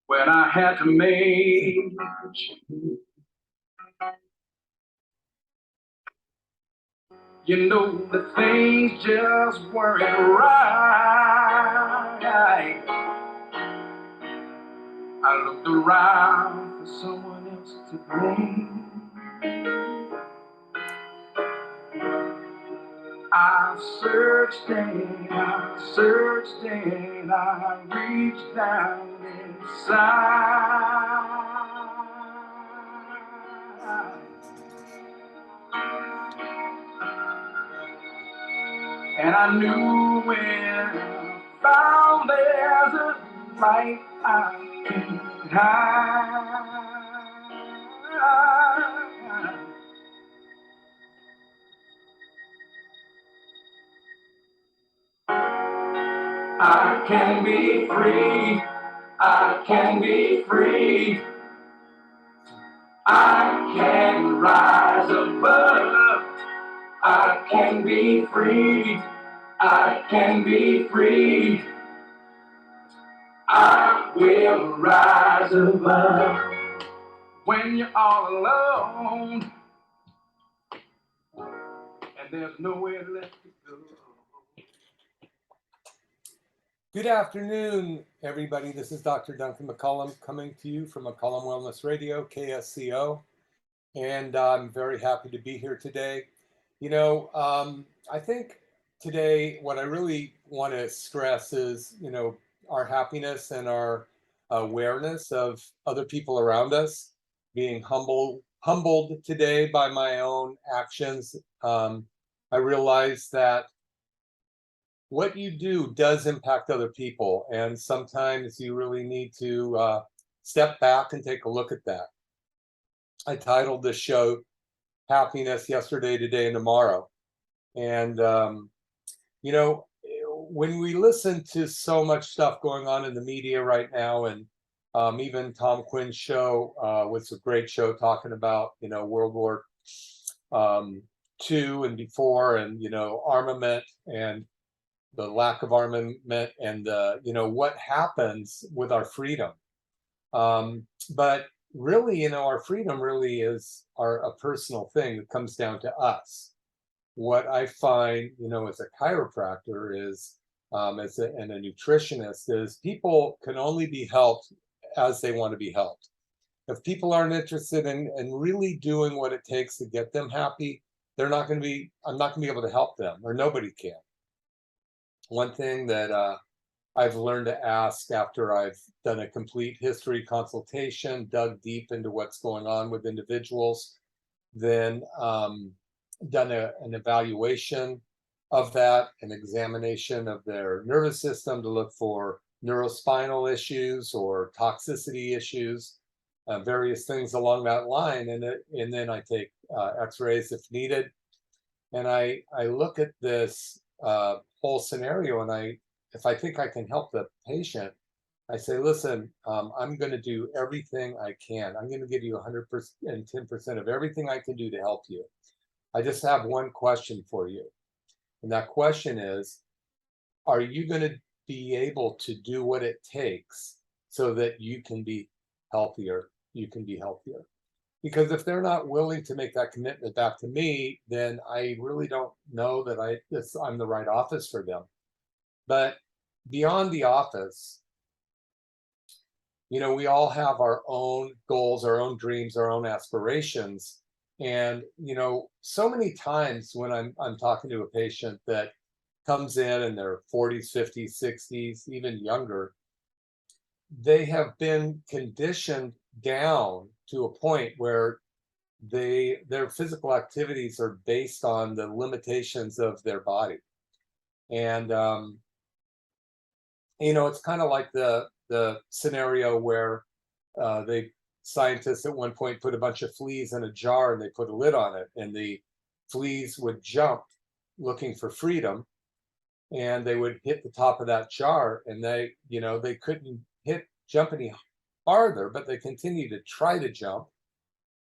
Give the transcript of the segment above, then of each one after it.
when I had to make you know the things just weren't right. I looked around for someone else to blame. I searched and I searched and I reached down inside. And I knew when I found there's a light I can hide. I can be free, I can be free. I can rise above, I can be free, I can be free. I will rise above. When you're all alone and there's nowhere left to go. Good afternoon, everybody. This is Dr. Duncan McCollum coming to you from McCollum Wellness Radio, KSCO, and I'm very happy to be here today. You know, I think today what I really want to stress is, our happiness and our awareness of other people around us, being humbled today by my own actions. I realize that what you do does impact other people, and sometimes you really need to step back and take a look at that. I titled this show Happiness Yesterday, Today, and Tomorrow. And, when we listen to so much stuff going on in the media right now, and even Tom Quinn's show was a great show talking about, World War II and before, and, armament and the lack of armament and what happens with our freedom. But really, our freedom really is a personal thing that comes down to us. What I find, as a chiropractor is, and a nutritionist is, people can only be helped as they want to be helped. If people aren't interested in really doing what it takes to get them happy, I'm not going to be able to help them, or nobody can. One thing that I've learned to ask after I've done a complete history consultation, dug deep into what's going on with individuals, then done an evaluation of that, an examination of their nervous system to look for neurospinal issues or toxicity issues, various things along that line. And then I take x-rays if needed. And I look at this whole scenario, and if I think I can help the patient, I say, listen, I'm going to do everything I can. I'm going to give you 110% of everything I can do to help you. I just have one question for you. And that question is, are you going to be able to do what it takes so that you can be healthier? You can be healthier. Because if they're not willing to make that commitment back to me, then I really don't know that I'm the right office for them. But beyond the office, we all have our own goals, our own dreams, our own aspirations. And, so many times when I'm talking to a patient that comes in their 40s, 50s, 60s, even younger, they have been conditioned down to a point where their physical activities are based on the limitations of their body. And, it's kind of like the scenario where scientists at one point put a bunch of fleas in a jar and they put a lid on it, and the fleas would jump looking for freedom, and they would hit the top of that jar, and they couldn't jump any farther, but they continued to try to jump,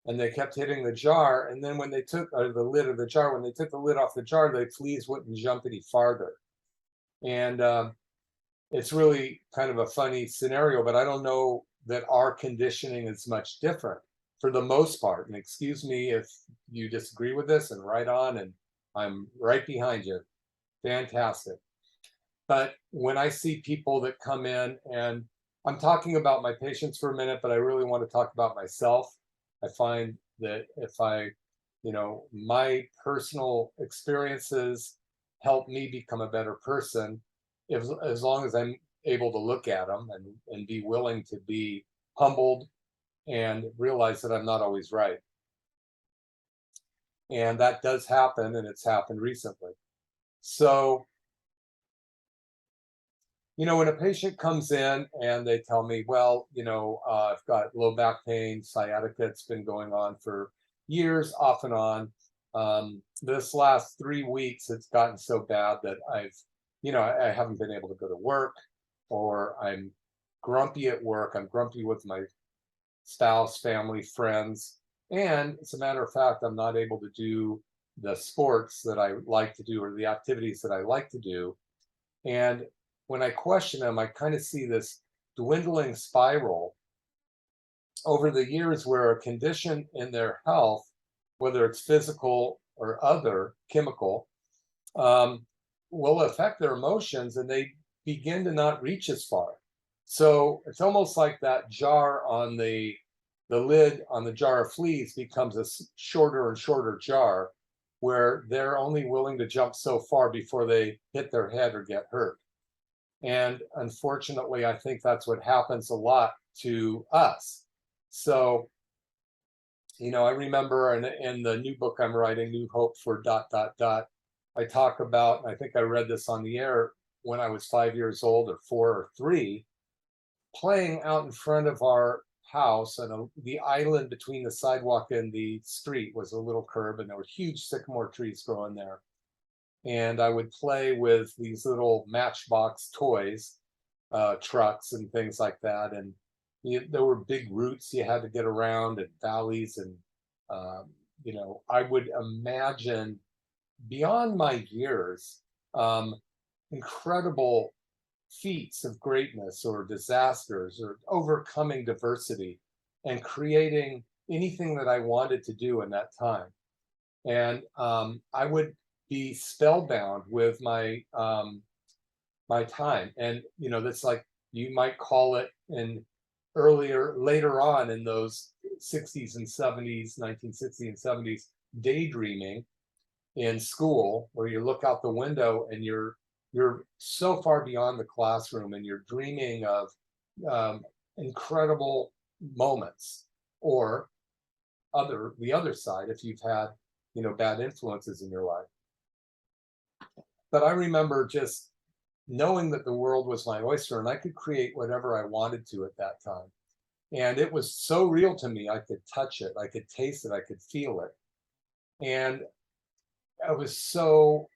and they kept hitting the jar. And then when they took the lid of the jar, when they took the lid off the jar, the fleas wouldn't jump any farther. And it's really kind of a funny scenario, but I don't know that our conditioning is much different for the most part. And excuse me if you disagree with this, and right on, and I'm right behind you. Fantastic. But when I see people that come in, and I'm talking about my patients for a minute, but I really want to talk about myself. I find that if I, my personal experiences help me become a better person, if, as long as I'm able to look at them and be willing to be humbled and realize that I'm not always right. And that does happen, and it's happened recently. So, when a patient comes in and they tell me, well, I've got low back pain, sciatica, it's been going on for years, off and on. This last 3 weeks, it's gotten so bad that I haven't been able to go to work, or I'm grumpy at work. I'm grumpy with my spouse, family, friends. And as a matter of fact, I'm not able to do the sports that I like to do or the activities that I like to do. And when I question them, I kind of see this dwindling spiral over the years where a condition in their health, whether it's physical or other chemical, um, will affect their emotions, and they begin to not reach as far. So it's almost like that jar on the lid on the jar of fleas becomes a shorter and shorter jar, where they're only willing to jump so far before they hit their head or get hurt. And unfortunately, I think that's what happens a lot to us. So, I remember in the new book I'm writing, New Hope for dot, dot, dot, I talk about, and I think I read this on the air when I was 5 years old or 4 or 3, playing out in front of our house, and the island between the sidewalk and the street was a little curb, and there were huge sycamore trees growing there. And I would play with these little matchbox toys, trucks and things like that. And there were big routes you had to get around, and valleys. And, I would imagine beyond my years, incredible feats of greatness or disasters or overcoming diversity and creating anything that I wanted to do in that time. And I would be spellbound with my time. And that's like, you might call it later on in those 60s and 70s, 1960s and 70s, daydreaming in school, where you look out the window and you're so far beyond the classroom, and you're dreaming of um, incredible moments. Or the other side, if you've had bad influences in your life. But I remember just knowing that the world was my oyster, and I could create whatever I wanted to at that time. And it was so real to me. I could touch it, I could taste it, I could feel it. And I was so,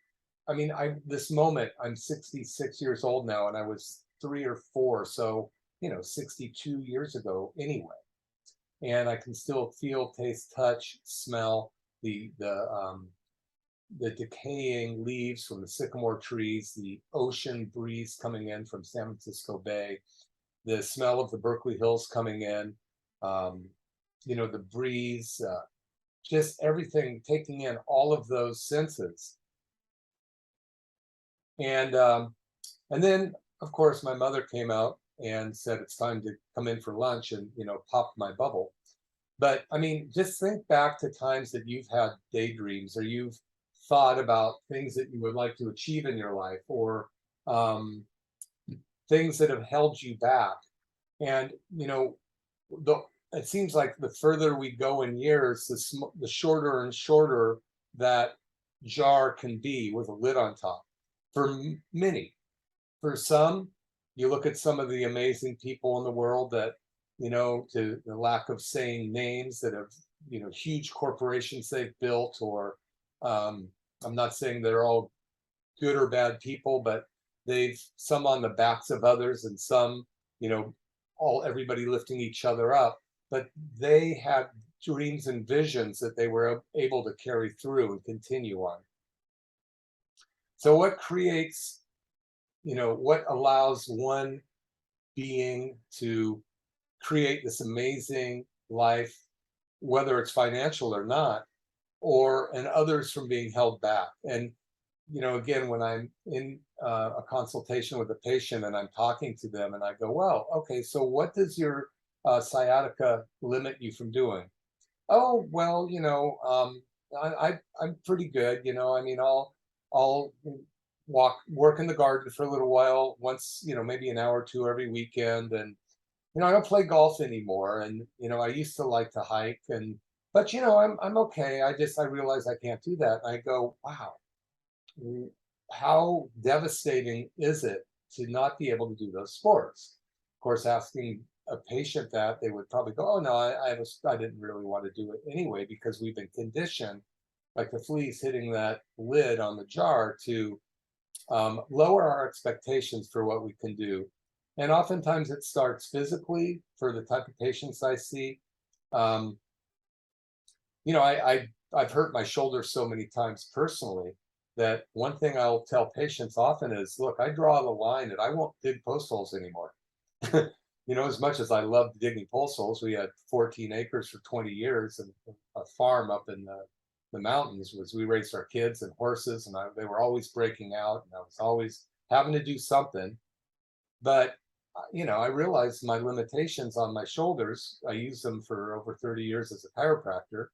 I mean, this moment, I'm 66 years old now, and I was 3 or 4, so 62 years ago anyway. And I can still feel, taste, touch, smell the decaying leaves from the sycamore trees, the ocean breeze coming in from San Francisco Bay, the smell of the Berkeley Hills coming in, um, the breeze, just everything, taking in all of those senses. And then, of course, my mother came out and said it's time to come in for lunch, and popped my bubble. But I mean, just think back to times that you've had daydreams, or you've thought about things that you would like to achieve in your life, or um, things that have held you back. And the it seems like the further we go in years, the shorter and shorter that jar can be with a lid on top. For many, for some, you look at some of the amazing people in the world that, to the lack of saying names, that have, huge corporations they've built, or um, I'm not saying they're all good or bad people, but they've some on the backs of others, and some, you know, everybody lifting each other up. But they had dreams and visions that they were able to carry through and continue on. So what creates what allows one being to create this amazing life, whether it's financial or not, and others from being held back. And again, when I'm in a consultation with a patient and I'm talking to them and I go, well, okay, so what does your sciatica limit you from doing? Oh, well, I'm pretty good. I mean, I'll work in the garden for a little while, once, maybe an hour or two every weekend. And, I don't play golf anymore. And, I used to like to hike, but, I'm okay. I realize I can't do that. And I go, wow, how devastating is it to not be able to do those sports? Of course, asking a patient that, they would probably go, oh no, I didn't really want to do it anyway, because we've been conditioned, like the fleas hitting that lid on the jar, to lower our expectations for what we can do. And oftentimes it starts physically for the type of patients I see. Um, I've hurt my shoulder so many times personally that one thing I'll tell patients often is, look, I draw the line that I won't dig post holes anymore. As much as I loved digging post holes, we had 14 acres for 20 years and a farm up in the mountains. We raised our kids and horses, and they were always breaking out, and I was always having to do something. But I realized my limitations on my shoulders. I used them for over 30 years as a chiropractor.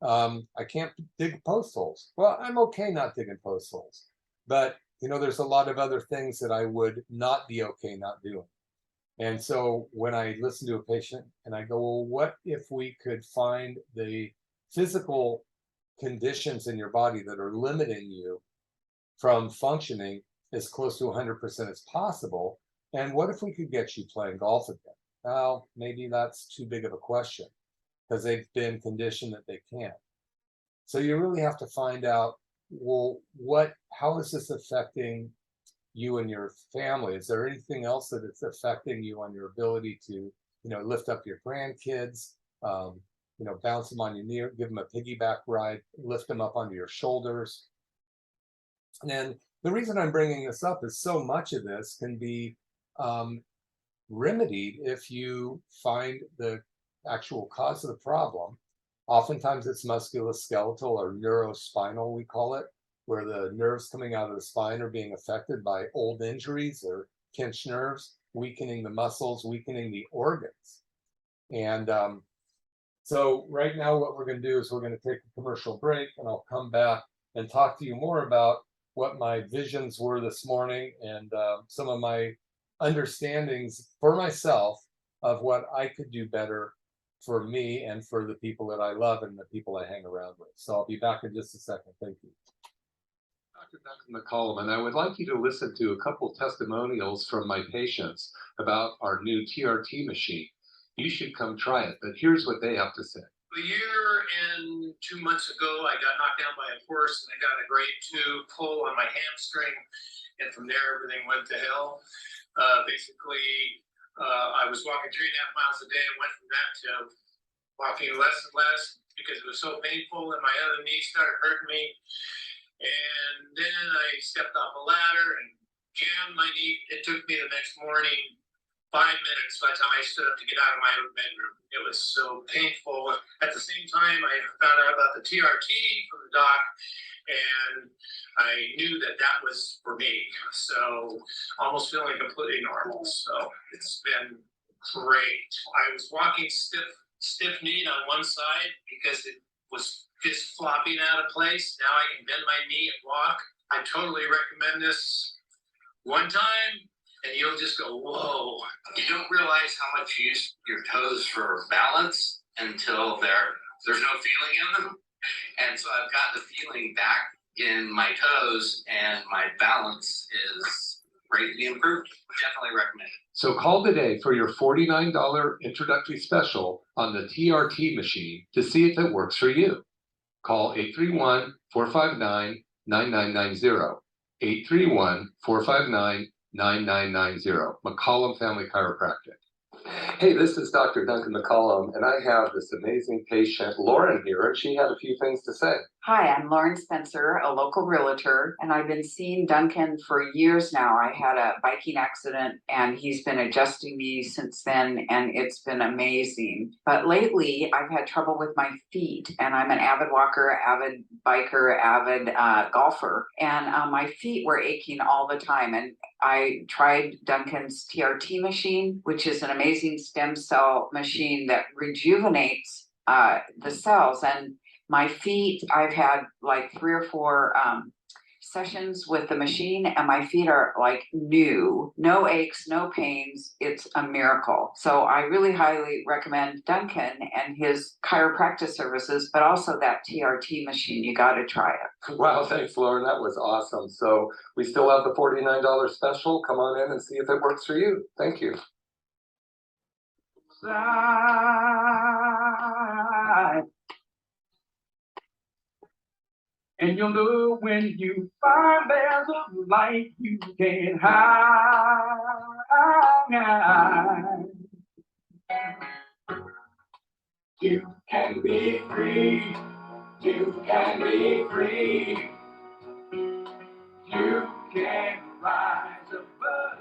I can't dig post holes. Well, I'm okay not digging post holes, but there's a lot of other things that I would not be okay not doing. And so when I listen to a patient and I go, well, what if we could find the physical conditions in your body that are limiting you from functioning as close to 100% as possible? And what if we could get you playing golf again? Well, maybe that's too big of a question, because they've been conditioned that they can't. So you really have to find out, well, how is this affecting you and your family? Is there anything else that it's affecting you on your ability to, lift up your grandkids, bounce them on your knee, give them a piggyback ride, lift them up onto your shoulders? And the reason I'm bringing this up is so much of this can be remedied if you find the actual cause of the problem. Oftentimes it's musculoskeletal or neurospinal, we call it, where the nerves coming out of the spine are being affected by old injuries or pinched nerves, weakening the muscles, weakening the organs. And so right now what we're going to do is we're going to take a commercial break, and I'll come back and talk to you more about what my visions were this morning, and some of my understandings for myself of what I could do better for me and for the people that I love and the people I hang around with. So I'll be back in just a second. Thank you. Dr. Duncan McCollum, and I would like you to listen to a couple testimonials from my patients about our new TRT machine. You should come try it, but here's what they have to say. A year and 2 months ago, I got knocked down by a horse, and I got a grade 2 pull on my hamstring, and from there everything went to hell. I was walking 3.5 miles a day, and went from that to walking less and less because it was so painful, and my other knee started hurting me. And then I stepped off a ladder and jammed my knee. It took me the next morning 5 minutes by the time I stood up to get out of my bedroom. It was so painful. At the same time, I found out about the TRT from the doc, and I knew that was for me. So almost feeling completely normal. So it's been great. I was walking stiff-kneed on one side because it was just flopping out of place. Now I can bend my knee and walk. I totally recommend this one time, and you'll just go, whoa. You don't realize how much you use your toes for balance until there's no feeling in them. And so I've got the feeling back in my toes, and my balance is greatly improved. Definitely recommend it. So call today for your $49 introductory special on the TRT machine to see if it works for you. Call 831-459-9990. 831-459-9990. McCollum Family Chiropractic. Hey, this is Dr. Duncan McCollum, and I have this amazing patient, Lauren, here, and she had a few things to say. Hi, I'm Lauren Spencer, a local realtor, and I've been seeing Duncan for years now. I had a biking accident and he's been adjusting me since then, and it's been amazing. But lately, I've had trouble with my feet, and I'm an avid walker, avid biker, avid golfer, and my feet were aching all the time. And I tried Duncan's TRT machine, which is an amazing stem cell machine that rejuvenates the cells. And my feet, I've had like 3 or 4 sessions with the machine, and my feet are like new, no aches, no pains. It's a miracle. So I really highly recommend Duncan and his chiropractic services, but also that TRT machine. You got to try it. Wow, thanks, Lauren. That was awesome. So we still have the $49 special. Come on in and see if it works for you. Thank you. And you'll know when you find there's a light you can't hide. You can be free. You can be free. You can rise above.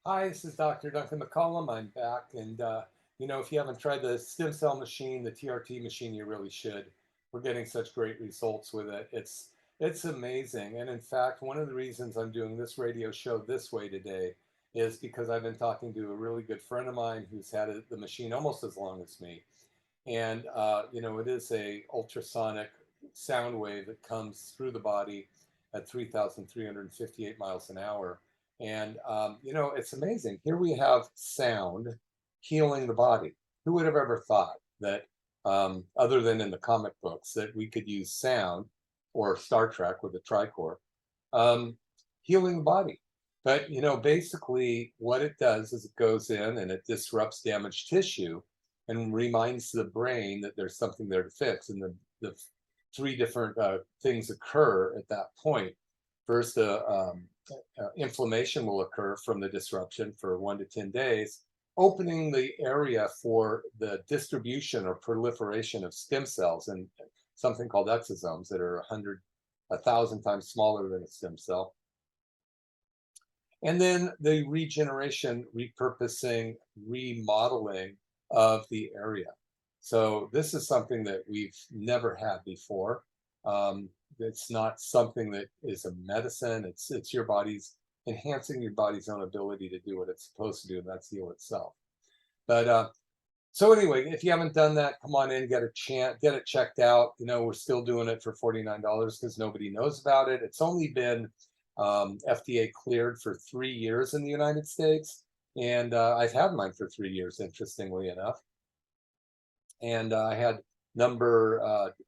Hi, this is Dr. Duncan McCollum. I'm back, and if you haven't tried the stem cell machine, the TRT machine, you really should. We're getting such great results with it. It's amazing, and in fact, one of the reasons I'm doing this radio show this way today is because I've been talking to a really good friend of mine who's had the machine almost as long as me, and it is a ultrasonic sound wave that comes through the body at 3,358 miles an hour. And, it's amazing. Here we have sound healing the body. Who would have ever thought that, other than in the comic books, that we could use sound, or Star Trek with the tricorder, healing the body? But, basically what it does is it goes in and it disrupts damaged tissue and reminds the brain that there's something there to fix. And the 3 different things occur at that point. First, inflammation will occur from the disruption for 1 to 10 days, opening the area for the distribution or proliferation of stem cells and something called exosomes that are 1,000 times smaller than a stem cell. And then the regeneration, repurposing, remodeling of the area. So this is something that we've never had before. It's not something that is a medicine. It's your body's enhancing your body's own ability to do what it's supposed to do, and that's heal itself. But so anyway, if you haven't done that, come on in, get it checked out. We're still doing it for $49 because nobody knows about it. It's only been FDA cleared for 3 years in the United States, and I've had mine for 3 years, interestingly enough. And I had number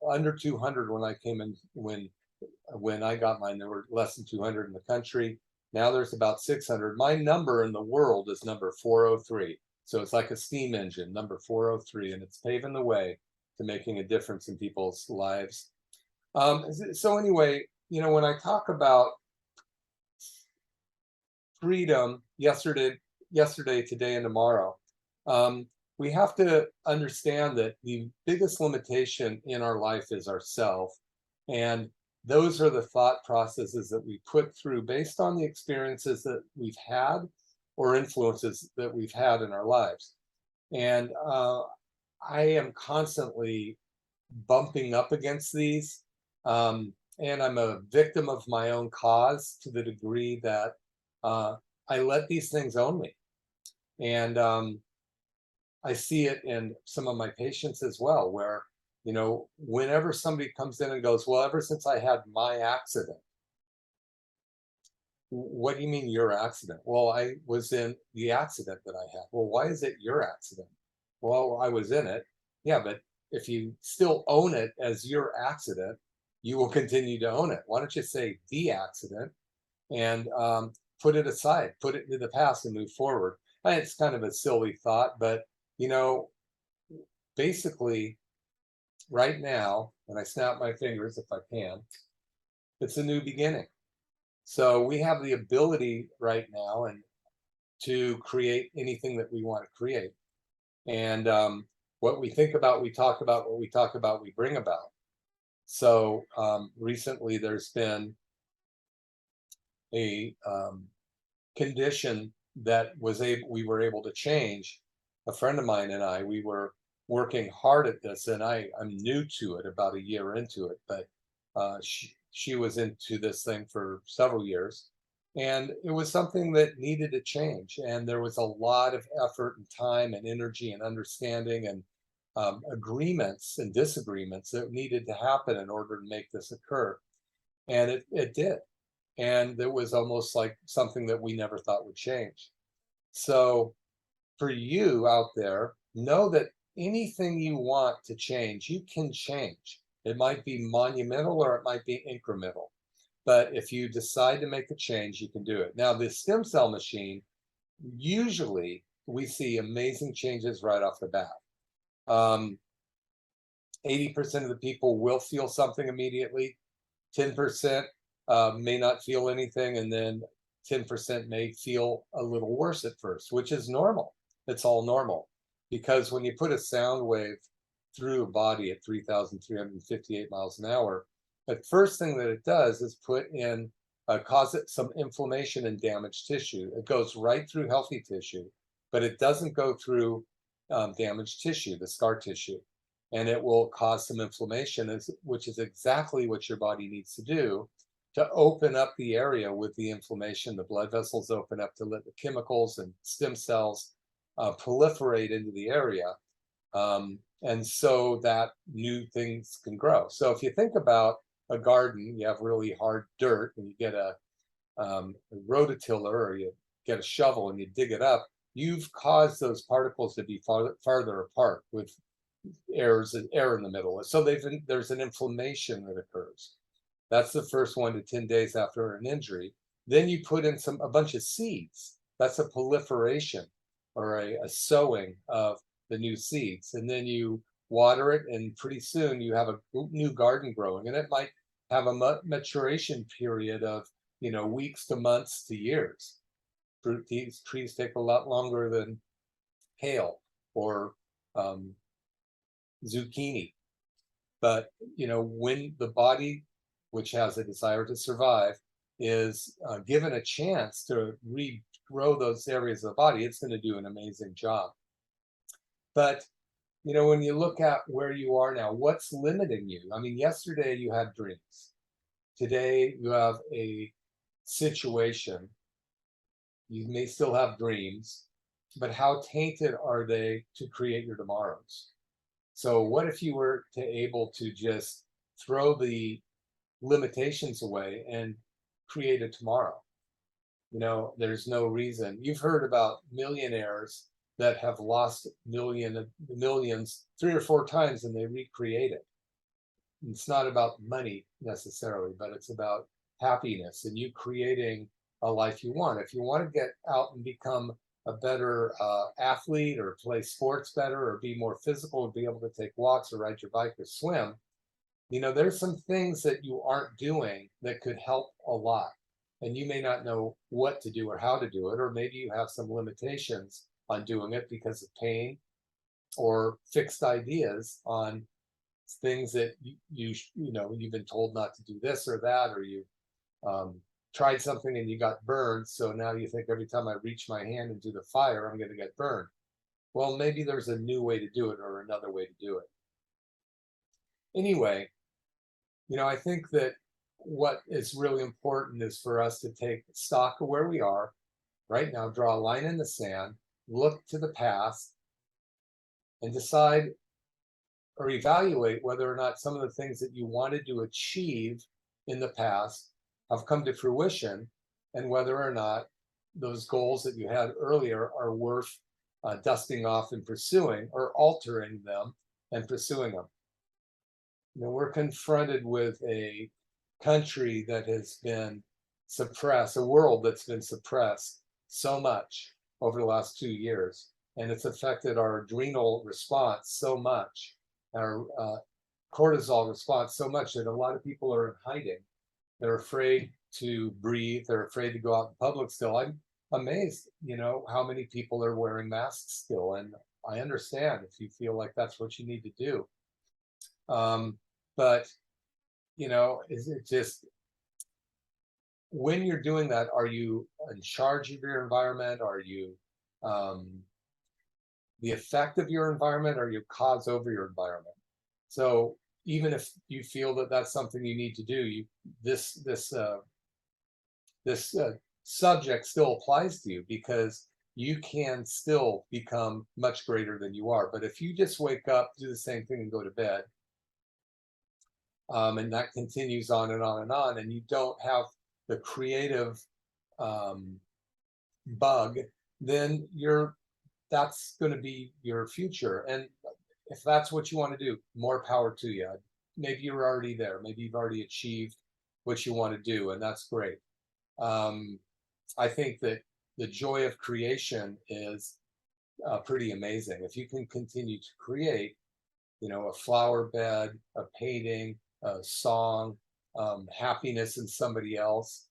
under 200 when I came in. When I got mine, there were less than 200 in the country. Now there's about 600. My number in the world is number 403. So it's like a steam engine, number 403, and it's paving the way to making a difference in people's lives. So anyway, when I talk about freedom, yesterday, today, and tomorrow, we have to understand that the biggest limitation in our life is ourself. And those are the thought processes that we put through based on the experiences that we've had or influences that we've had in our lives. And I am constantly bumping up against these. And I'm a victim of my own cause to the degree that I let these things own me. And I see it in some of my patients as well, where, whenever somebody comes in and goes, well, ever since I had my accident. What do you mean your accident? Well, I was in the accident that I had. Well, why is it your accident? Well, I was in it. Yeah, but if you still own it as your accident, you will continue to own it. Why don't you say the accident and put it aside, put it into the past and move forward? And it's kind of a silly thought, but basically right now, when I snap my fingers, if I can, it's a new beginning. So we have the ability right now and to create anything that we want to create. And what we think about, we talk about. What we talk about, we bring about. So recently there's been a condition that we were able to change. A friend of mine and I, we were working hard at this, and I'm new to it, about a year into it, but she was into this thing for several years, and it was something that needed to change, and there was a lot of effort and time and energy and understanding and agreements and disagreements that needed to happen in order to make this occur, and it did. And it was almost like something that we never thought would change. So for you out there, know that anything you want to change, you can change. It might be monumental or it might be incremental. But if you decide to make a change, you can do it. Now, the stem cell machine, usually we see amazing changes right off the bat. 80% of the people will feel something immediately. 10% may not feel anything, and then 10% may feel a little worse at first, which is normal. It's all normal, because when you put a sound wave through a body at 3,358 miles an hour, the first thing that it does is cause it some inflammation and damaged tissue. It goes right through healthy tissue, but it doesn't go through damaged tissue, the scar tissue. And it will cause some inflammation, which is exactly what your body needs to do to open up the area with the inflammation. The blood vessels open up to let the chemicals and stem cells proliferate into the area. And so that new things can grow. So if you think about a garden, you have really hard dirt, and you get a rototiller, or you get a shovel and you dig it up, you've caused those particles to be farther apart with air in the middle. So there's an inflammation that occurs. That's the first 1 to 10 days after an injury. Then you put in a bunch of seeds. That's a proliferation, or a sowing of the new seeds. And then you water it, and pretty soon you have a new garden growing. And it might have a maturation period of, weeks to months to years. These trees take a lot longer than kale or zucchini. But when the body, which has a desire to survive, is given a chance to regrow those areas of the body, it's going to do an amazing job. But when you look at where you are now, what's limiting you? I mean, yesterday you had dreams. Today you have a situation. You may still have dreams, but how tainted are they to create your tomorrows? So what if you were able to just throw the limitations away and create a tomorrow? There's no reason. You've heard about millionaires that have lost millions 3 or 4 times, and they recreate it. It's not about money necessarily, but it's about happiness and you creating a life you want. If you want to get out and become a better athlete, or play sports better, or be more physical, or be able to take walks or ride your bike or swim, there's some things that you aren't doing that could help a lot. And you may not know what to do or how to do it, or maybe you have some limitations on doing it because of pain or fixed ideas on things that you've been told not to do this or that, or you tried something and you got burned, so now you think every time I reach my hand into the fire, I'm going to get burned. Well, maybe there's a new way to do it, or another way to do it. Anyway, I think that what is really important is for us to take stock of where we are right now, draw a line in the sand, look to the past, and decide or evaluate whether or not some of the things that you wanted to achieve in the past have come to fruition, and whether or not those goals that you had earlier are worth dusting off and pursuing, or altering them and pursuing them. We're confronted with a country that has been suppressed, a world that's been suppressed so much over the last 2 years, and it's affected our adrenal response so much, our cortisol response so much, that a lot of people are in hiding. They're afraid to breathe. They're afraid to go out in public still. I'm amazed, how many people are wearing masks still. And I understand if you feel like that's what you need to do. But is it just, when you're doing that, are you in charge of your environment? Are you the effect of your environment, or you cause over your environment? So even if you feel that that's something you need to do, this subject still applies to you, because you can still become much greater than you are. But if you just wake up, do the same thing, and go to bed, and that continues on and on and on, and you don't have the creative bug, then that's going to be your future. And if that's what you want to do, more power to you. Maybe you're already there. Maybe you've already achieved what you want to do, and that's great. I think that the joy of creation is pretty amazing. If you can continue to create, a flower bed, a painting, a song, happiness in somebody else,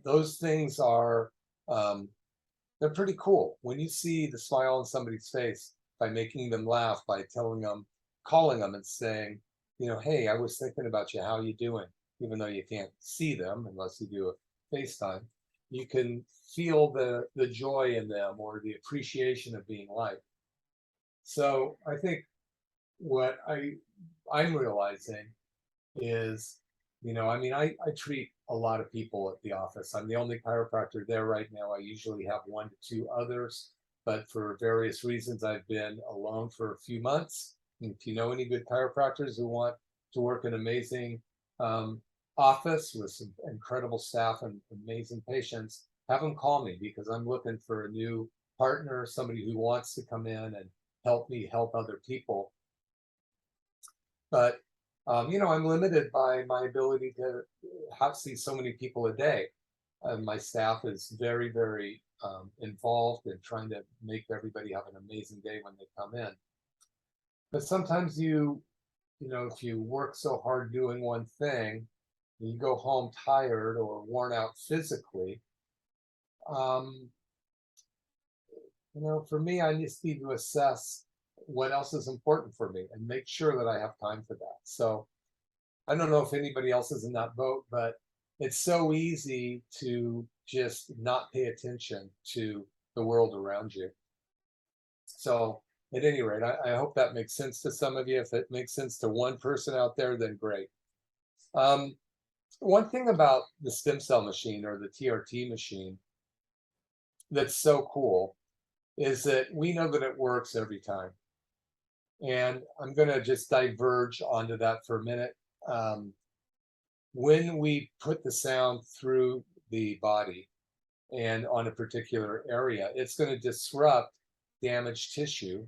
those things are, they're pretty cool. When you see the smile on somebody's face by making them laugh, by telling them, calling them and saying, hey, I was thinking about you, how you doing? Even though you can't see them unless you do a FaceTime, you can feel the joy in them, or the appreciation of being liked. So I think what I'm realizing is, I treat a lot of people at the office. I'm the only chiropractor there right now. I usually have 1 to 2 others, but for various reasons, I've been alone for a few months. And if you know any good chiropractors who want to work in amazing office with some incredible staff and amazing patients, have them call me, because I'm looking for a new partner, somebody who wants to come in and help me help other people. But I'm limited by my ability to see so many people a day. My staff is very, very involved in trying to make everybody have an amazing day when they come in. But sometimes if you work so hard doing one thing, you go home tired or worn out physically. For me, I just need to assess what else is important for me and make sure that I have time for that. So I don't know if anybody else is in that boat, but it's so easy to just not pay attention to the world around you. So at any rate, I hope that makes sense to some of you. If it makes sense to one person out there, then great. One thing about the stem cell machine, or the TRT machine, that's so cool is that we know that it works every time. And I'm going to just diverge onto that for a minute. When we put the sound through the body and on a particular area, it's going to disrupt damaged tissue.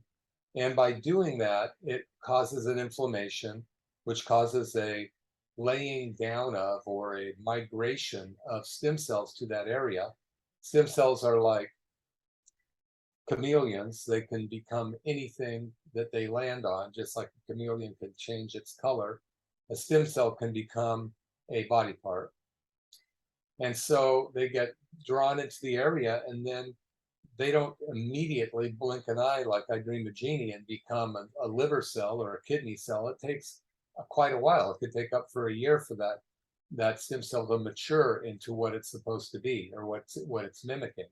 And by doing that, it causes an inflammation, which causes a laying down of, or a migration of stem cells to that area. Stem cells are like chameleons. They can become anything that they land on, just like a chameleon can change its color. A stem cell can become a body part. And so they get drawn into the area, and then they don't immediately blink an eye like I Dream of Jeannie and become a liver cell or a kidney cell. It takes quite a while. It could take up for a year for that stem cell to mature into what it's supposed to be, or what it's mimicking.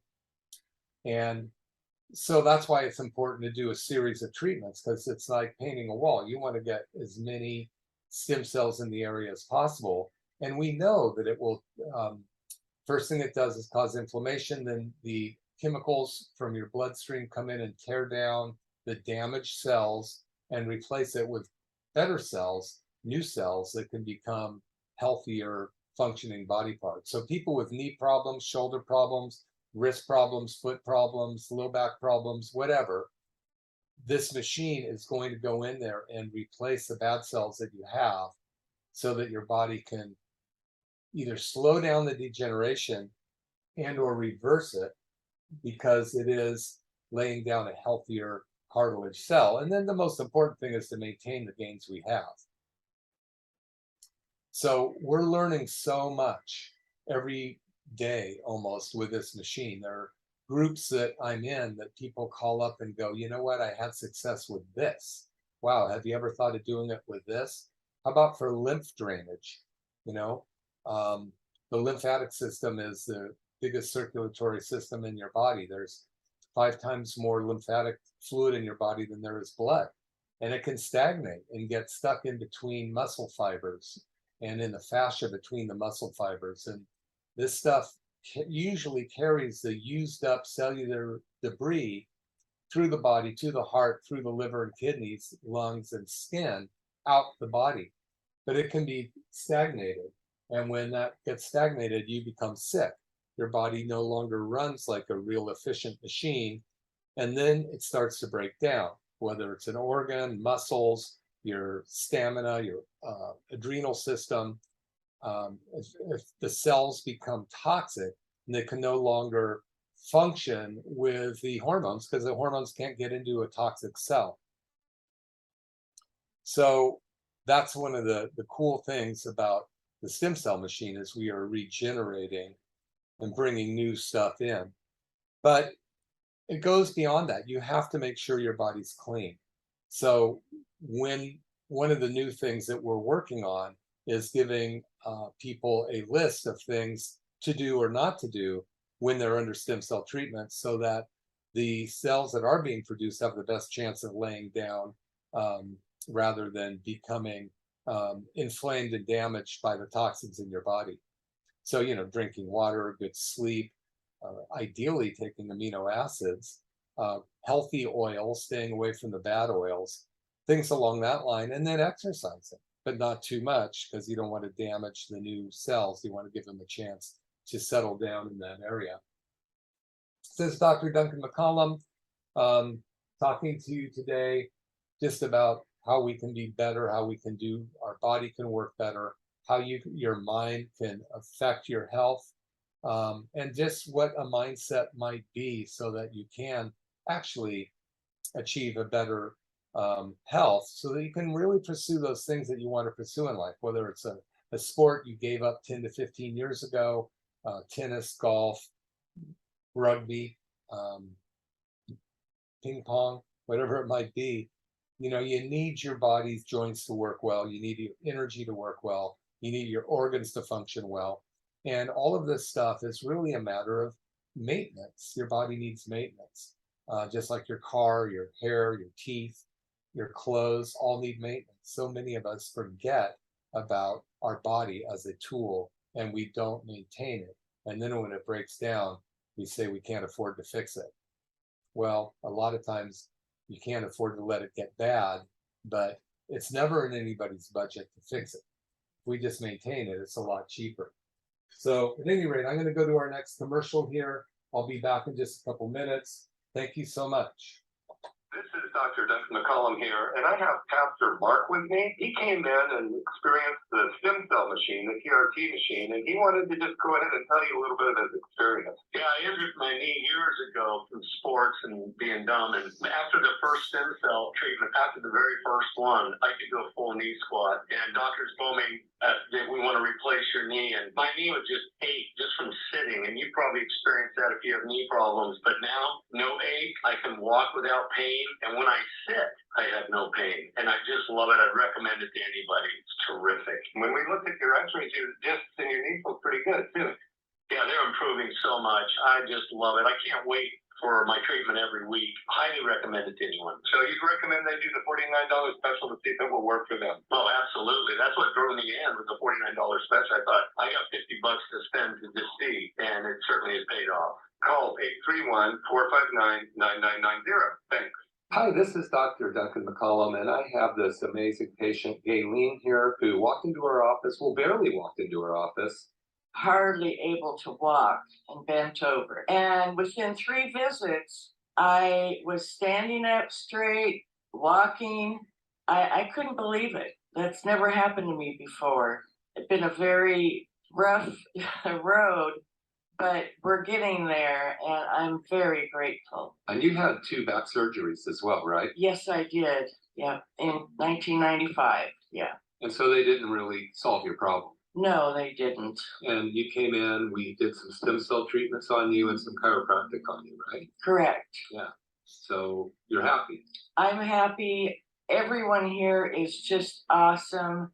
And so that's why it's important to do a series of treatments, because it's like painting a wall. You want to get as many stem cells in the area as possible. And we know that it will, first thing it does is cause inflammation. Then the chemicals from your bloodstream come in and tear down the damaged cells and replace it with better cells, new cells that can become healthier functioning body parts. So people with knee problems, shoulder problems, wrist problems, foot problems, low back problems, whatever, this machine is going to go in there and replace the bad cells that you have, so that your body can either slow down the degeneration and or reverse it, because it is laying down a healthier cartilage cell. And then the most important thing is to maintain the gains we have. So we're learning so much every day almost with this machine. There are groups that I'm in that people call up and go, you know what, I had success with this. Wow, have you ever thought of doing it with this? How about for lymph drainage? You know, the lymphatic system is the biggest circulatory system in your body. There's 5 times more lymphatic fluid in your body than there is blood. And it can stagnate and get stuck in between muscle fibers and in the fascia between the muscle fibers. And this stuff usually carries the used up cellular debris through the body, to the heart, through the liver and kidneys, lungs, and skin, out the body. But it can be stagnated. And when that gets stagnated, you become sick. Your body no longer runs like a real efficient machine. And then it starts to break down, whether it's an organ, muscles, your stamina, your adrenal system. If the cells become toxic, and they can no longer function with the hormones, because the hormones can't get into a toxic cell. So that's one of the cool things about the stem cell machine, is we are regenerating and bringing new stuff in. But it goes beyond that. You have to make sure your body's clean. So when one of the new things that we're working on is giving people a list of things to do or not to do when they're under stem cell treatment, so that the cells that are being produced have the best chance of laying down rather than becoming inflamed and damaged by the toxins in your body. So, you know, drinking water, good sleep, ideally taking amino acids, healthy oils, staying away from the bad oils, things along that line, and then exercising, but not too much, because you don't want to damage the new cells. You want to give them a chance to settle down in that area. This is Dr. Duncan McCollum talking to you today just about how we can be better, how we can do, our body can work better, how your mind can affect your health, and just what a mindset might be so that you can actually achieve a better health, so that you can really pursue those things that you want to pursue in life, whether it's a sport you gave up 10 to 15 years ago, tennis, golf, rugby, ping pong, whatever it might be. You know, you need your body's joints to work well. You need your energy to work well. You need your organs to function well. And all of this stuff is really a matter of maintenance. Your body needs maintenance, just like your car, your hair, your teeth, your clothes all need maintenance. So many of us forget about our body as a tool, and we don't maintain it. And then when it breaks down, we say we can't afford to fix it. Well, a lot of times you can't afford to let it get bad, but it's never in anybody's budget to fix it. If we just maintain it, it's a lot cheaper. So at any rate, I'm going to go to our next commercial here. I'll be back in just a couple minutes. Thank you so much. This is Dr. Duncan McCollum here, and I have Pastor Mark with me. He came in and experienced the stem cell machine, the TRT machine, and he wanted to just go ahead and tell you a little bit of his experience. Yeah, I injured my knee years ago from sports and being dumb. And after the first stem cell treatment, after the very first one, I could go full knee squat. And doctors told me that we want to replace your knee. And my knee would just ache just from sitting. And you probably experienced that if you have knee problems. But now, no ache. I can walk without pain. And when I sit, I have no pain. And I just love it. I'd recommend it to anybody. It's terrific. When we looked at your x-rays, your discs in your knees look pretty good, too. Yeah, they're improving so much. I just love it. I can't wait for my treatment every week. Highly recommend it to anyone. So you'd recommend they do the $49 special to see if it will work for them? Oh, absolutely. That's what drew me in with the $49 special. I thought, I got $50 to spend to just see, and it certainly has paid off. Call 831-459-9990. Thanks. Hi, this is Dr. Duncan McCollum, and I have this amazing patient, Gayleen, here, who walked into our office, well, barely walked into our office. Hardly able to walk and bent over. And within 3 visits, I was standing up straight, walking. I couldn't believe it. That's never happened to me before. It's been a very rough road, but we're getting there, and I'm very grateful. And you had 2 back surgeries as well, right? Yes, I did. Yeah, in 1995. Yeah. And so they didn't really solve your problem. No, they didn't. And you came in, we did some stem cell treatments on you and some chiropractic on you, right? Correct. Yeah. So you're happy. I'm happy. Everyone here is just awesome.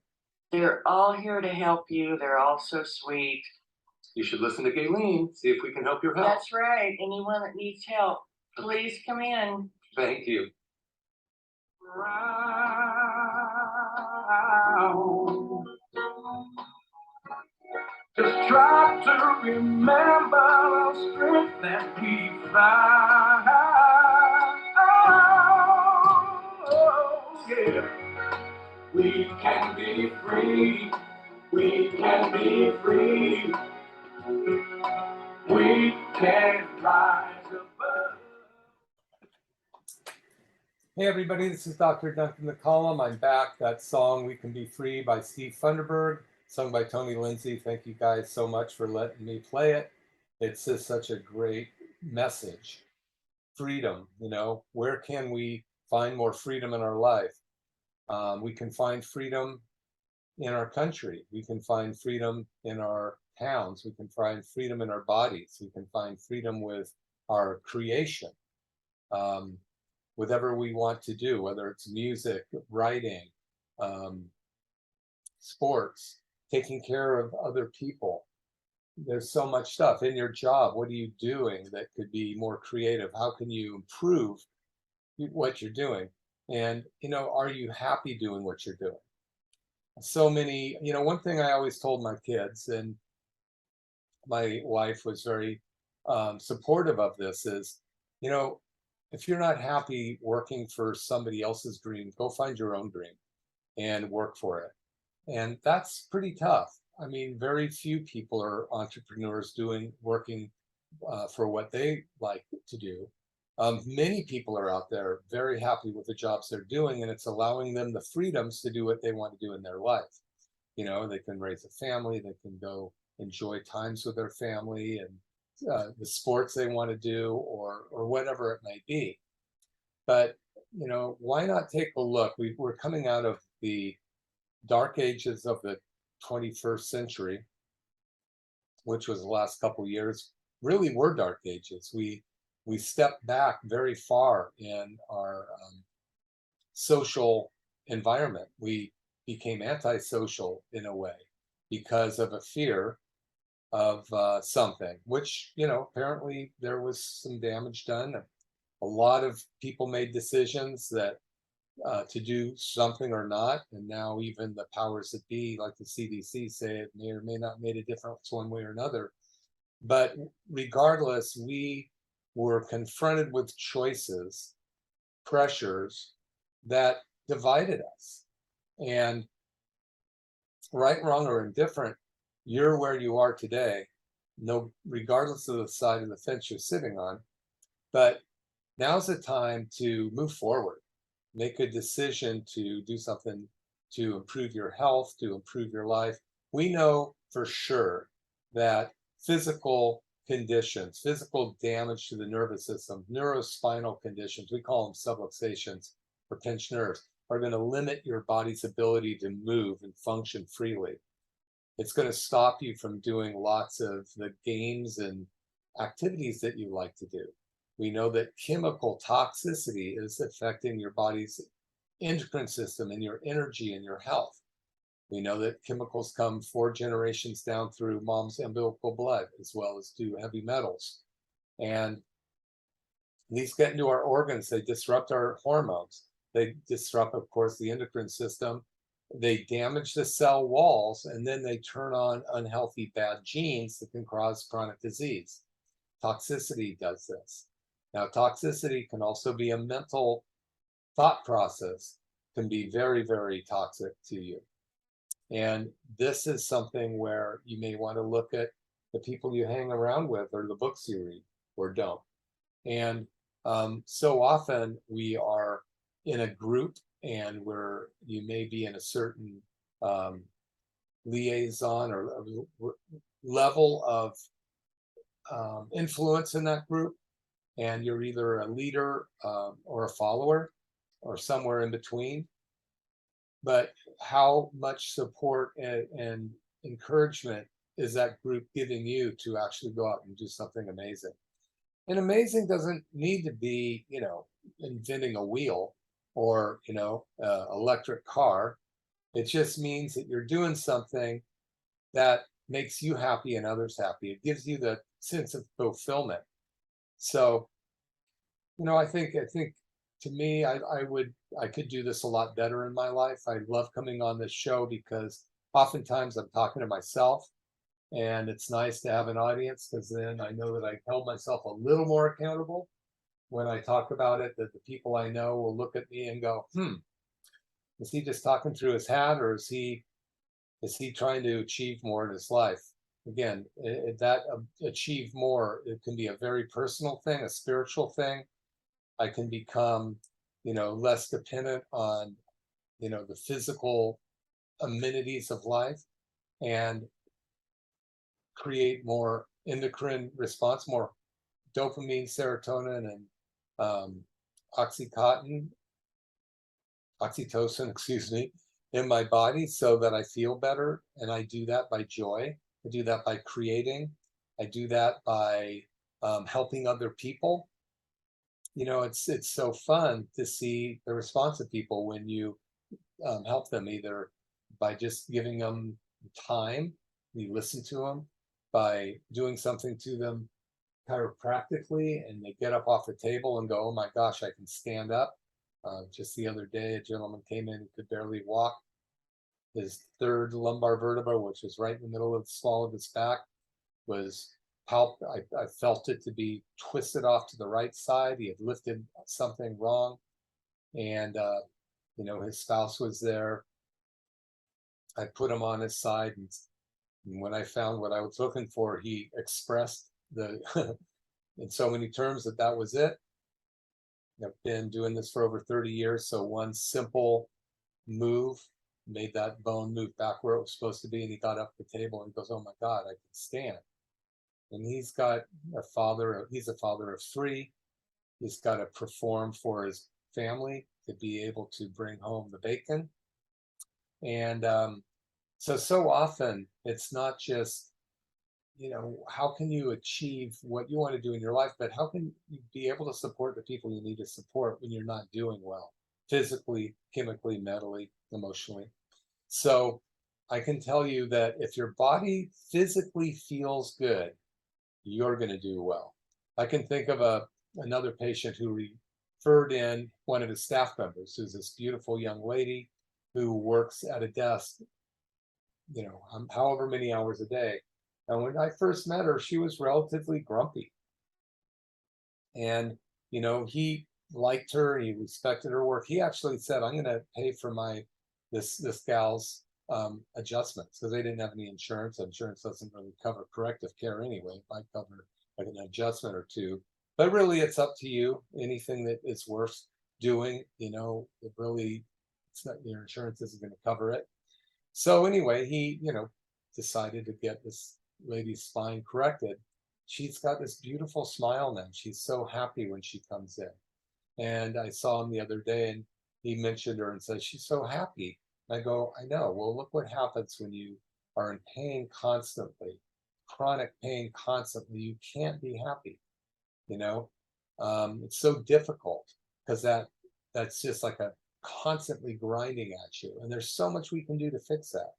They're all here to help you. They're all so sweet. You should listen to Gayleen, see if we can help your health. That's right. Anyone that needs help, please come in. Thank you. Just try to remember the strength that we find. Oh, yeah. We can be free. We can be free. We can rise above. Hey everybody, this is Dr. Duncan McCollum. I'm back. That song, We Can Be Free by Steve Funderburg, sung by Tony Lindsay. Thank you guys so much for letting me play it. It's just such a great message. Freedom, you know, where can we find more freedom in our life? We can find freedom in our country. We can find freedom in our towns. We can find freedom in our bodies. We can find freedom with our creation. Whatever we want to do, whether it's music, writing, sports, taking care of other people. There's so much stuff in your job. What are you doing that could be more creative? How can you improve what you're doing? And, you know, are you happy doing what you're doing? So many, you know, one thing I always told my kids, and my wife was very supportive of this, is, you know, if you're not happy working for somebody else's dream, go find your own dream and work for it. And that's pretty tough. I mean, very few people are entrepreneurs working for what they like to do. Many people are out there very happy with the jobs they're doing, and it's allowing them the freedoms to do what they want to do in their life. You know, they can raise a family, they can go enjoy times with their family and the sports they want to do, or whatever it may be. But, you know, why not take a look? We're coming out of the dark ages of the 21st century, which was the last couple of years, really were dark ages. We stepped back very far in our social environment. We became antisocial in a way because of a fear of something, which, you know, apparently there was some damage done. A lot of people made decisions that to do something or not, and now even the powers that be, like the CDC, say it may or may not made a difference one way or another. But regardless, we were confronted with choices, pressures that divided us. And right, wrong, or indifferent, you're where you are today, no, regardless of the side of the fence you're sitting on. But now's the time to move forward, make a decision to do something to improve your health, to improve your life. We know for sure that physical conditions, physical damage to the nervous system, neurospinal conditions, we call them subluxations or pinched nerves, are going to limit your body's ability to move and function freely. It's going to stop you from doing lots of the games and activities that you like to do. We know that chemical toxicity is affecting your body's endocrine system and your energy and your health. We know that chemicals come 4 generations down through mom's umbilical blood, as well as do heavy metals. And these get into our organs, they disrupt our hormones. They disrupt, of course, the endocrine system. They damage the cell walls, and then they turn on unhealthy bad genes that can cause chronic disease. Toxicity does this. Now, toxicity can also be a mental thought process, can be very, very toxic to you. And this is something where you may want to look at the people you hang around with or the books you read, or don't. And so often we are in a group, and where you may be in a certain liaison or level of influence in that group, and you're either a leader or a follower or somewhere in between. But how much support and encouragement is that group giving you to actually go out and do something amazing? And amazing doesn't need to be, you know, inventing a wheel or, you know, electric car. It just means that you're doing something that makes you happy and others happy. It gives you the sense of fulfillment. So, I think to me, I could do this a lot better in my life. I love coming on this show because oftentimes I'm talking to myself, and it's nice to have an audience because then I know that I held myself a little more accountable when I talk about it, that the people I know will look at me and go, is he just talking through his hat, or is he trying to achieve more in his life? Again, achieve more, it can be a very personal thing, a spiritual thing. I can become, less dependent on, the physical amenities of life, and create more endocrine response, more dopamine, serotonin, and um, oxycontin, oxytocin, excuse me, in my body so that I feel better. And I do that by joy. I do that by creating. I do that by helping other people. It's so fun to see the response of people when you help them, either by just giving them time, you listen to them, by doing something to them chiropractically, and they get up off the table and go, oh my gosh, I can stand up. Just the other day, a gentleman came in who could barely walk. His third lumbar vertebra, which is right in the middle of the small of his back, was I felt it to be twisted off to the right side. He had lifted something wrong, and his spouse was there. I put him on his side, and when I found what I was looking for, he expressed the in so many terms that was it. I've been doing this for over 30 years, so one simple move made that bone move back where it was supposed to be, and he got up the table and he goes, oh my God, I can stand. And he's a father of three. He's got to perform for his family to be able to bring home the bacon. And so often it's not just, how can you achieve what you want to do in your life, but how can you be able to support the people you need to support when you're not doing well, physically, chemically, mentally, emotionally. So I can tell you that if your body physically feels good, you're going to do well. I can think of another patient who referred in one of his staff members, who's this beautiful young lady who works at a desk, however many hours a day. And when I first met her, she was relatively grumpy. And, he liked her, he respected her work. He actually said, I'm going to pay for this gal's adjustments, because they didn't have any insurance. Insurance doesn't really cover corrective care anyway. It might cover like an adjustment or two, but really it's up to you. Anything that is worth doing, it's not, your insurance isn't going to cover it. So anyway, he, decided to get this lady's spine corrected. She's got this beautiful smile now. She's so happy when she comes in. And I saw him the other day, and he mentioned her and said, she's so happy. I go, I know. Well, look what happens when you are in pain constantly, chronic pain constantly. You can't be happy. It's so difficult because that's just like a constantly grinding at you. And there's so much we can do to fix that.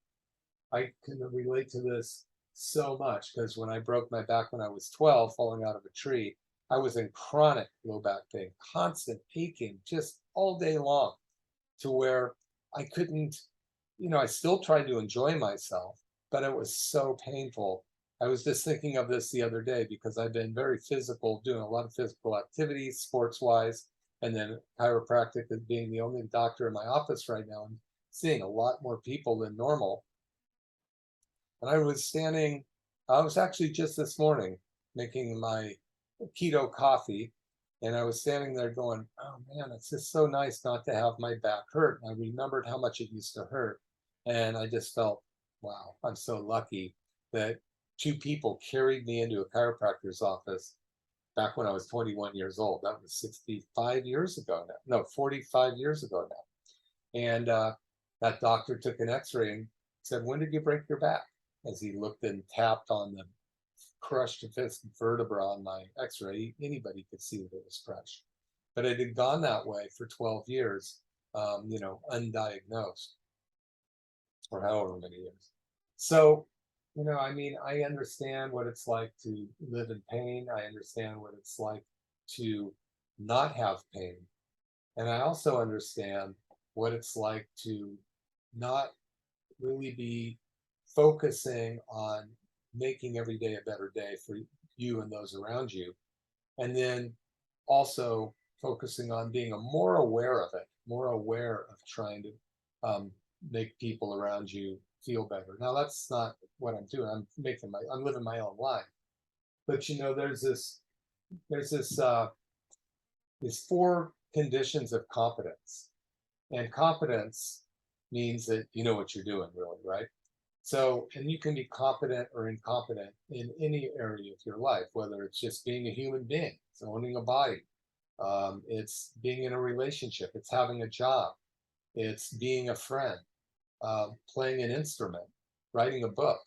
I can relate to this so much because when I broke my back when I was 12, falling out of a tree, I was in chronic low back pain, constant aching, just all day long, to where I couldn't, I still tried to enjoy myself, but it was so painful. I was just thinking of this the other day because I've been very physical, doing a lot of physical activities, sports wise, and then chiropractic, as being the only doctor in my office right now. I'm seeing a lot more people than normal. And I was actually just this morning making my keto coffee, and I was standing there going, oh man, it's just so nice not to have my back hurt. And I remembered how much it used to hurt. And I just felt, wow, I'm so lucky that two people carried me into a chiropractor's office back when I was 21 years old. That was 65 years ago now. No, 45 years ago now. And that doctor took an x-ray and said, when did you break your back? As he looked and tapped on the crushed fifth vertebra on my x-ray, anybody could see that it was crushed. But it had gone that way for 12 years, undiagnosed. or however many years. So, I mean, I understand what it's like to live in pain. I understand what it's like to not have pain. And I also understand what it's like to not really be focusing on making every day a better day for you and those around you. And then also focusing on being more aware of it, more aware of trying to make people around you feel better. Now that's not what I'm doing. I'm living my own life. But there's these four conditions of competence. And competence means that you know what you're doing, really, right? So, and you can be competent or incompetent in any area of your life, whether it's just being a human being, it's owning a body, it's being in a relationship, it's having a job, it's being a friend, playing an instrument, writing a book.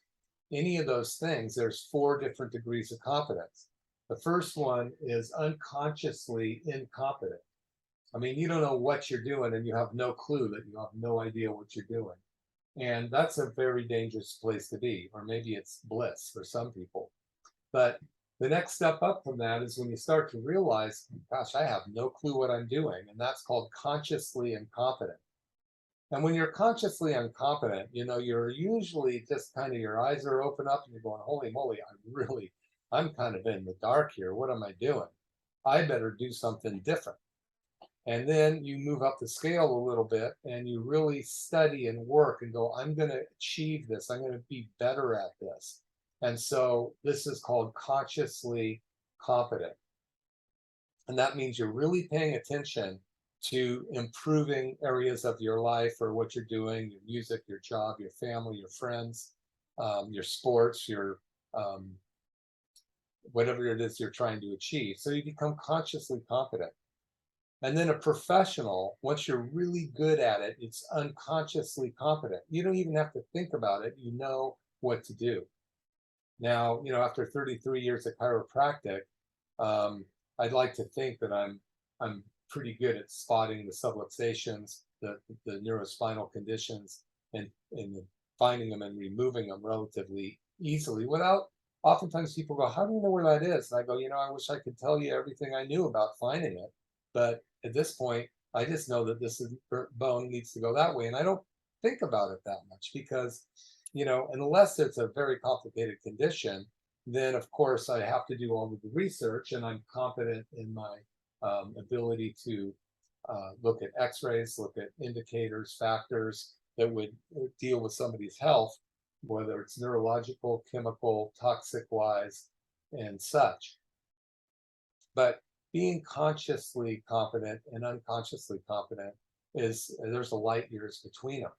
Any of those things, there's four different degrees of competence. The first one is unconsciously incompetent. I mean, you don't know what you're doing and you have no clue that you have no idea what you're doing. And that's a very dangerous place to be, or maybe it's bliss for some people. But the next step up from that is when you start to realize, gosh, I have no clue what I'm doing. And that's called consciously incompetent. And when you're consciously incompetent, you're usually just kind of your eyes are open up and you're going, holy moly, I'm kind of in the dark here. What am I doing? I better do something different. And then you move up the scale a little bit and you really study and work and go, I'm going to achieve this. I'm going to be better at this. And so this is called consciously competent. And that means you're really paying attention to improving areas of your life or what you're doing, your music, your job, your family, your friends, your sports, your whatever it is you're trying to achieve. So you become consciously competent. And then a professional, once you're really good at it, it's unconsciously competent. You don't even have to think about it. You know what to do. Now, after 33 years of chiropractic, I'd like to think that I'm pretty good at spotting the subluxations, the neurospinal conditions, and finding them and removing them relatively easily without. Oftentimes people go, how do you know where that is? And I go, I wish I could tell you everything I knew about finding it. But at this point, I just know that this bone needs to go that way. And I don't think about it that much because, unless it's a very complicated condition, then of course I have to do all of the research and I'm competent in my ability to look at x-rays, look at indicators, factors that would deal with somebody's health, whether it's neurological, chemical, toxic wise, and such. But being consciously competent and unconsciously competent there's a light years between them.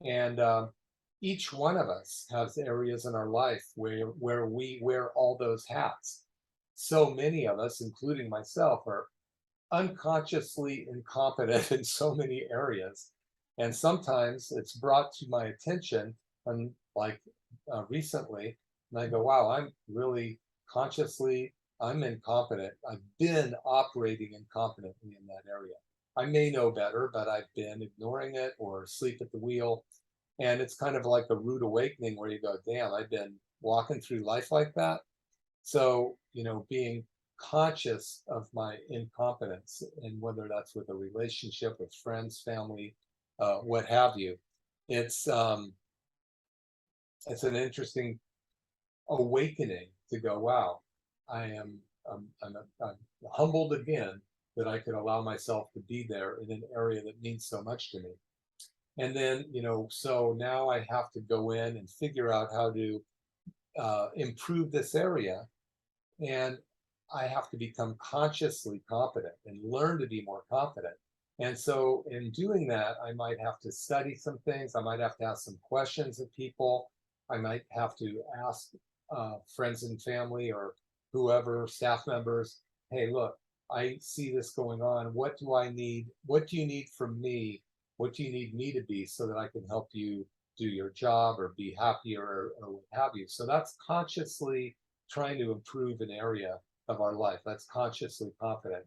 And each one of us has areas in our life where we wear all those hats. So many of us, including myself, are unconsciously incompetent in so many areas. And sometimes it's brought to my attention, and recently, and I go, wow, I'm incompetent. I've been operating incompetently in that area. I may know better, but I've been ignoring it or asleep at the wheel. And it's kind of like a rude awakening where you go, damn, I've been walking through life like that. So, being conscious of my incompetence, and whether that's with a relationship with friends, family, what have you, it's an interesting awakening to go, wow, I'm humbled again that I could allow myself to be there in an area that means so much to me. And then, so now I have to go in and figure out how to improve this area. And I have to become consciously competent and learn to be more confident. And so in doing that, I might have to study some things. I might have to ask some questions of people. I might have to ask friends and family or whoever, staff members, hey, look, I see this going on. What do I need? What do you need from me? What do you need me to be so that I can help you do your job or be happier or what have you? So that's consciously trying to improve an area of our life. That's consciously confident.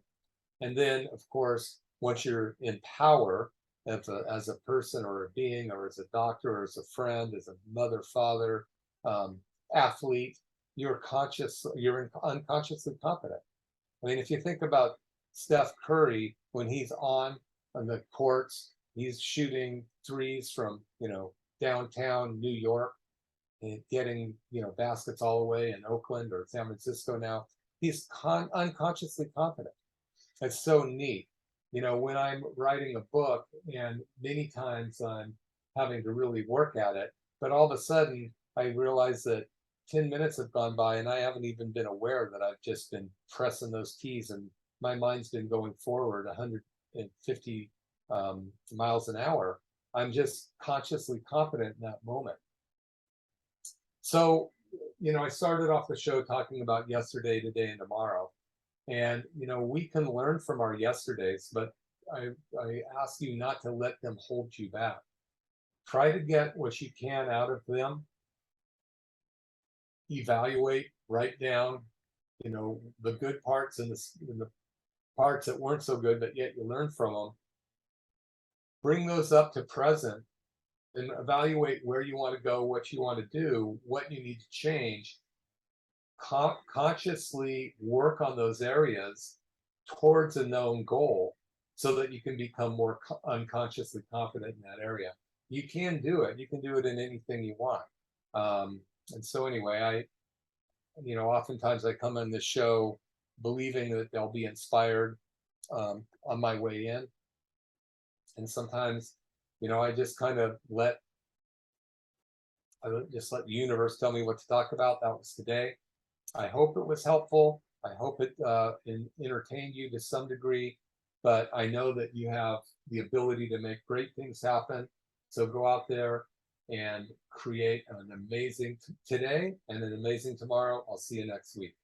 And then, of course, once you're in power, as a person or a being, or as a doctor, or as a friend, as a mother, father, athlete, you're unconsciously competent. I mean, if you think about Steph Curry, when he's on the courts, he's shooting threes from, downtown New York and getting, baskets all the way in Oakland or San Francisco now. He's unconsciously confident. It's so neat. When I'm writing a book, and many times I'm having to really work at it, but all of a sudden I realize that 10 minutes have gone by and I haven't even been aware that I've just been pressing those keys, and my mind's been going forward 150 miles an hour. I'm just consciously confident in that moment. So, I started off the show talking about yesterday, today, and tomorrow. And, we can learn from our yesterdays, but I ask you not to let them hold you back. Try to get what you can out of them. Evaluate, write down, the good parts and the parts that weren't so good, but yet you learn from them. Bring those up to present and evaluate where you want to go, what you want to do, what you need to change. Consciously work on those areas towards a known goal so that you can become more unconsciously confident in that area. You can do it. You can do it in anything you want. And so anyway, oftentimes I come on this show believing that they'll be inspired on my way in. And sometimes, I just kind of let the universe tell me what to talk about. That was today. I hope it was helpful. I hope it entertained you to some degree, but I know that you have the ability to make great things happen. So go out there and create an amazing today and an amazing tomorrow. I'll see you next week.